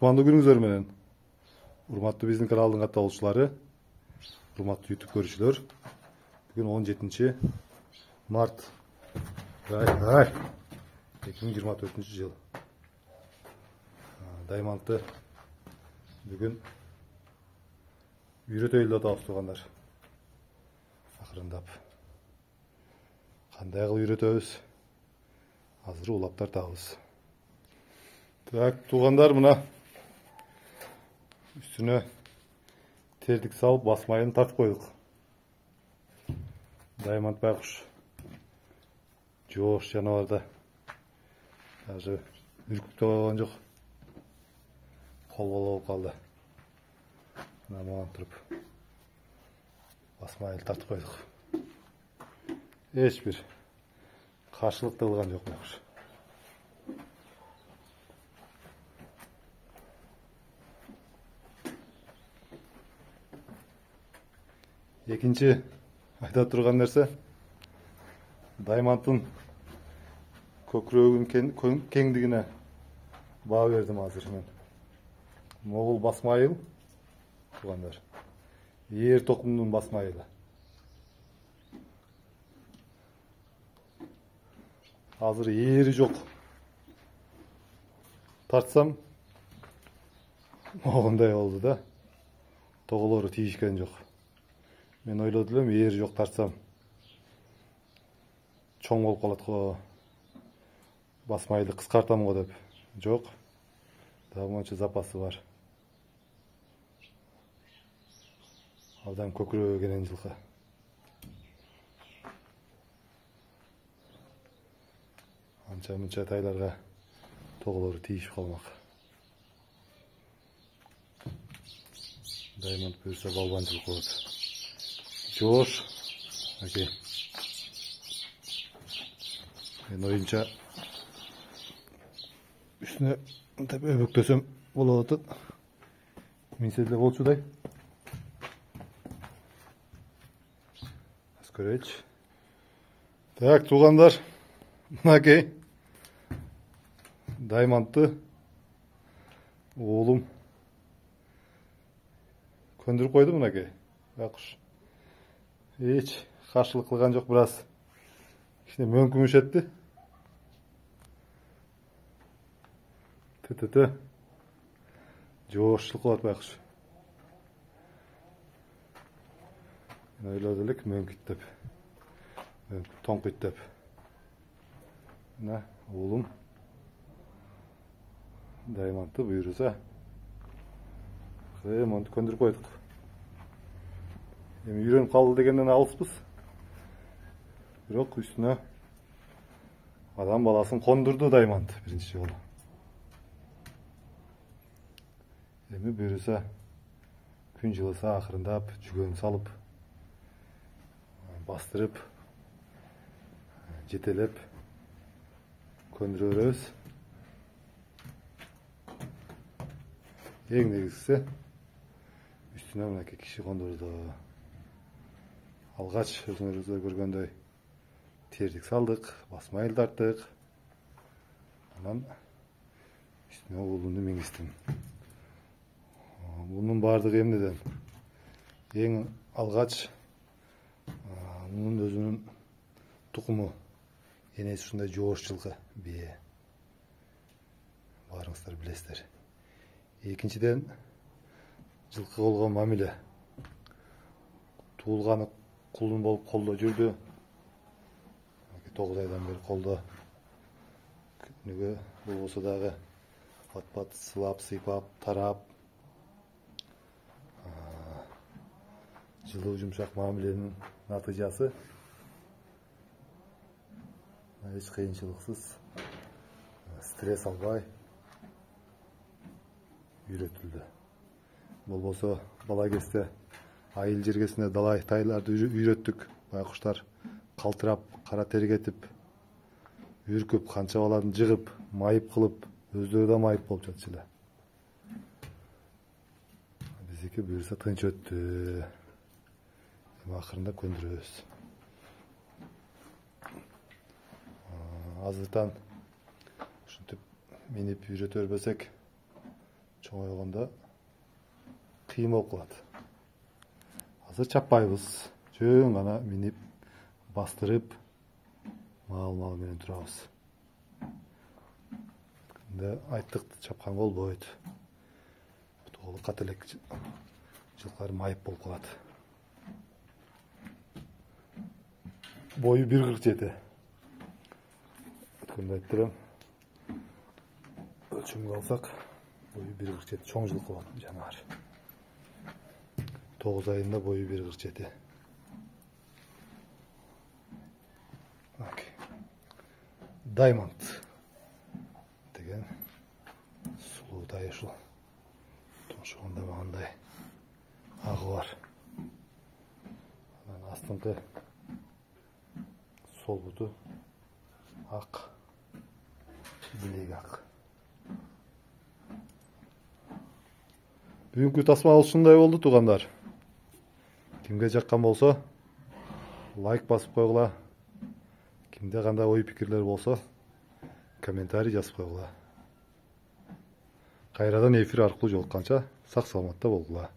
Kutmandуу күнүңүздөр менен. Урматтуу биздин каналдын катталуучулары, урматтуу YouTube көрүүчүлөр. Бүгүн 17 март 2024 жыл. Даймантты бүгүн үйрөтөйлү атабыз туугандар. Акырындап. Кандай кылып үйрөтөбүз? Азыр улап тартабыз. Так, туугандар, мына үстүнө тердик салып басмайын тартып койдук. Даймант байкуш жоош жаныбарда. Даже үркүп да койгон жок. Кол болуп калды. Мына могон туруп басмайын тартып койдук. Эч бир каршылык да кылган жок байкуш. Экинчи айта турган нерсе, Дайманттын көкүрөгүнүн кеңдигине баа бердим азыр мен. Могул басма айыл, туугандар. Ээр токумдун басма айылы. Азыр ээри жок. Тартсам могундай болду да. Тоголору тийишкен жок. Мен ойлодум элем, ээри жок тартсам чоң болуп калат го. Басма айылды кыскартам го деп. Жок. Дагы монча запасы бар. Абдан көкүрөгү кенен жылкы. Анча мынча тайларга тоголору тийишип калмак. Даймант буюрса балбанчылык болот. Жоош. Окей. Мен оюмча үстүнө мынтип өбөктөсөм болот атат. Минсе деле болчудай. Аз көрөйүчү. Так, туугандар. Мынакей. Даймантты оолум көндүрүп койду мынакей. Байкуш. Эч каршылык кылган жок, бираз кичине мөңкүмүшетти. Тө. Жоош кылат байкуш. Мен ойлодум элек мөңкүйт деп. Тоңкуйт деп. Мына оолум Даймантты буйруса монтип көндүрүп койдук. Эми үйрөнүп калды дегенден алыспыз. Бирок үстүнө адам баласын кондурду Даймант биринчи жолу. Эми буйруса күн жылыса акырындап жүгөн салып, бастырып, жетелеп көндүрө беребиз. Эң негизгиси үстүнө мынакей киши кондурду. Алгач өзүңөрүздөр көргөндөй тердик салдык, басма айыл тарттык. Анан үстүнө оолумду мингиздим. Бунун баардыгы эмнеден? Эң алгач мунун өзүнүн тукуму, энеси ушундай жоош жылкы бие. Баарыңыздар билесиздер. Экинчиден, жылкы болгон мамиле. Туулганы кулун болуп колдо жүрдү. 9 айдан бери колдо. Күнүгө болбосо дагы пат сылап, сыйпап, тарап, жылуу жумшак мамиленин натыйжасы эч кыйынчылыксыз, стресс албай үйрөтүлдү. Болбосо бала кезде айыл жергесинде далай тайларды үйрөттүк. Байкуштар калтырап, кара тергетип, үркүп, канча баланы жыгып, майып кылып, өздөрү да майып болуп жатчу эле. Биздики буюрса тынч өттү. Эми акырында көндүрөбүз. Азыртан ушинтип минип үйрөтө бербесек, чоңойгондо кыйын болуп калат. Азыр чаппайбыз. Жөн гана минип, бастырып, мал менен турабыз. Күндө айттык чапкан болбойт. Тоолу кателек жылкылар майып болуп калат. Бою 1,47. Өткөндө айттым. Ölçümünü alsak, boyu 1,47 çoğun жылкы болот жаныбар. 9 ayında boyu 1,47. Diamond деген сулуудай ушул. Тошугунда багандай агы бар. Анан астыңкы сол буту ак, билеги ак. Бүгүнкү тасма ушундай болду туугандар. Кимге жаккан болсо, лайк басып койгула. Кимде кандай ой пикирлер болсо, комментарий жазып койгула. Кайрадан эфир аркылуу жолукканча сак саламатта болгула.